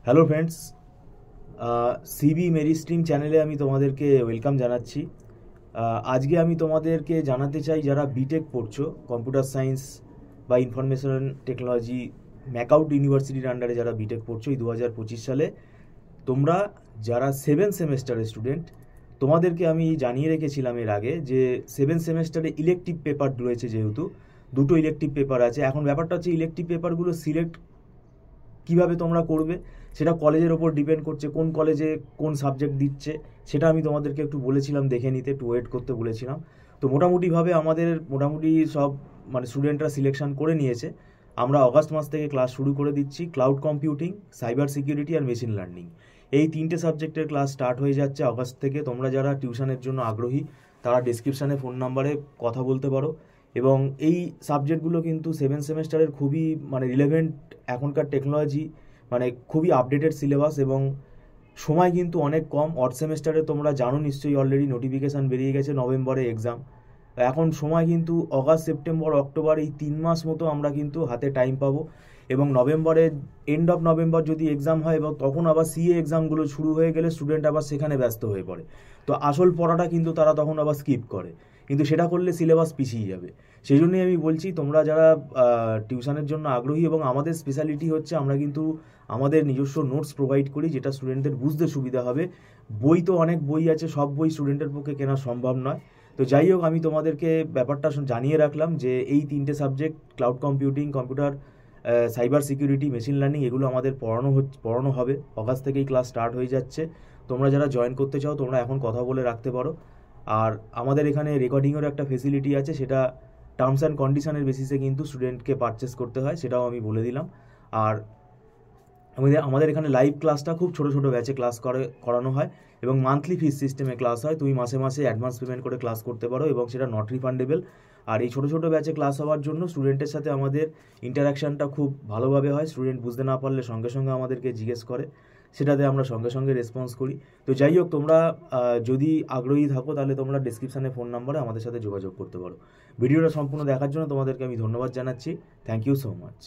Hello friends, CB Mary stream চ্যানেলে আমি তোমাদেরকে ওয়েলকাম জানাচ্ছি। আজকে আমি তোমাদেরকে জানাতে চাই, যারা বিটেক পড়ছো কম্পিউটার সায়েন্স বা ইনফরমেশন টেকনোলজি ম্যাকআউট ইউনিভার্সিটির আন্ডারে যারা বিটেক পড়ছো এই 2025 সালে, তোমরা যারা 7 সেমেস্টারের স্টুডেন্ট, তোমাদেরকে আমি জানিয়ে রেখেছিলাম এর আগে যে 7 সেমেস্টারে ইলেকটিভ পেপার রয়েছে, যেহেতু দুটো ইলেকটিভ পেপার আছে। এখন ব্যাপারটা হচ্ছে ইলেকটিভ পেপারগুলো সিলেক্ট কিভাবে তোমরা করবে সেটা কলেজের ওপর ডিপেন্ড করছে, কোন কলেজে কোন সাবজেক্ট দিচ্ছে সেটা আমি তোমাদেরকে একটু বলেছিলাম দেখে নিতে, একটু ওয়েট করতে বলেছিলাম। তো মোটামুটিভাবে আমাদের সব স্টুডেন্টরা সিলেকশন করে নিয়েছে। আমরা অগাস্ট মাস থেকে ক্লাস শুরু করে দিচ্ছি। ক্লাউড কম্পিউটিং, সাইবার সিকিউরিটি আর মেশিন লার্নিং, এই 3টে সাবজেক্টের ক্লাস স্টার্ট হয়ে যাচ্ছে অগাস্ট থেকে। তোমরা যারা টিউশনের জন্য আগ্রহী তারা ডেসক্রিপশানে ফোন নাম্বারে কথা বলতে পারো। এবং এই সাবজেক্টগুলো কিন্তু 7 সেমেস্টারের খুবই রিলেভেন্ট। এখনকার টেকনোলজি খুবই আপডেটেড সিলেবাস, এবং সময় কিন্তু অনেক কম। অড সেমেস্টারে তোমরা জানো নিশ্চয়ই, অলরেডি নোটিফিকেশান বেরিয়ে গেছে, নভেম্বরে এক্সাম। এখন সময় কিন্তু অগাস্ট, সেপ্টেম্বর, অক্টোবর, এই 3 মাস মতো আমরা কিন্তু হাতে টাইম পাবো। এবং নভেম্বরে, এন্ড অফ নভেম্বর যদি এক্সাম হয়, এবং তখন আবার সিএ এক্সামগুলো শুরু হয়ে গেলে স্টুডেন্ট আবার সেখানে ব্যস্ত হয়ে পড়ে। তো আসল পড়াটা কিন্তু তারা তখন আবার স্কিপ করে, কিন্তু সেটা করলে সিলেবাস পিছিয়ে যাবে। সেই জন্যই আমি বলছি, তোমরা যারা টিউশনের জন্য আগ্রহী, এবং আমাদের স্পেশালিটি হচ্ছে আমরা কিন্তু আমাদের নিজস্ব নোটস প্রোভাইড করি, যেটা স্টুডেন্টদের বুঝতে সুবিধা হবে। বই তো অনেক বই আছে, সব বই স্টুডেন্টের পক্ষে কেনা সম্ভব নয়। তো যাই হোক, আমি তোমাদেরকে ব্যাপারটা জানিয়ে রাখলাম যে এই 3টে subject, cloud computing, computer cyber security, machine learning, এগুলো আমাদের পড়ানো হবে। অগাস্ট থেকেই ক্লাস স্টার্ট হয়ে যাচ্ছে। তোমরা যারা জয়েন করতে চাও তোমরা এখন কথা বলে রাখতে পারো। আর আমাদের এখানে রেকর্ডিংয়েরও একটা ফেসিলিটি আছে, সেটা টার্মস অ্যান্ড কন্ডিশনের বেসিসে কিন্তু স্টুডেন্টকে পারচেস করতে হয়, সেটাও আমি বলে দিলাম। আর আমাদের এখানে লাইভ ক্লাসটা খুব ছোটো ছোটো ব্যাচে করানো হয়, এবং মান্থলি ফিস সিস্টেমে ক্লাস হয়। তুমি মাসে মাসে অ্যাডভান্স পেমেন্ট করে ক্লাস করতে পারো, এবং সেটা নট রিফান্ডেবল। আর এই ছোটো ছোটো ব্যাচে ক্লাস হওয়ার জন্য স্টুডেন্টের সাথে আমাদের ইন্টারাকশানটা খুব ভালোভাবে হয়। স্টুডেন্ট বুঝতে না পারলে সঙ্গে সঙ্গে আমাদেরকে জিজ্ঞেস করে, সেটাতে আমরা সঙ্গে সঙ্গে রেসপন্স করি। তো যাই হোক, তোমরা যদি আগ্রহী থাকো তাহলে তোমরা ডিসক্রিপশানে ফোন নাম্বারে আমাদের সাথে যোগাযোগ করতে পারো। ভিডিওটা সম্পূর্ণ দেখার জন্য তোমাদেরকে আমি ধন্যবাদ জানাচ্ছি। Thank you so much.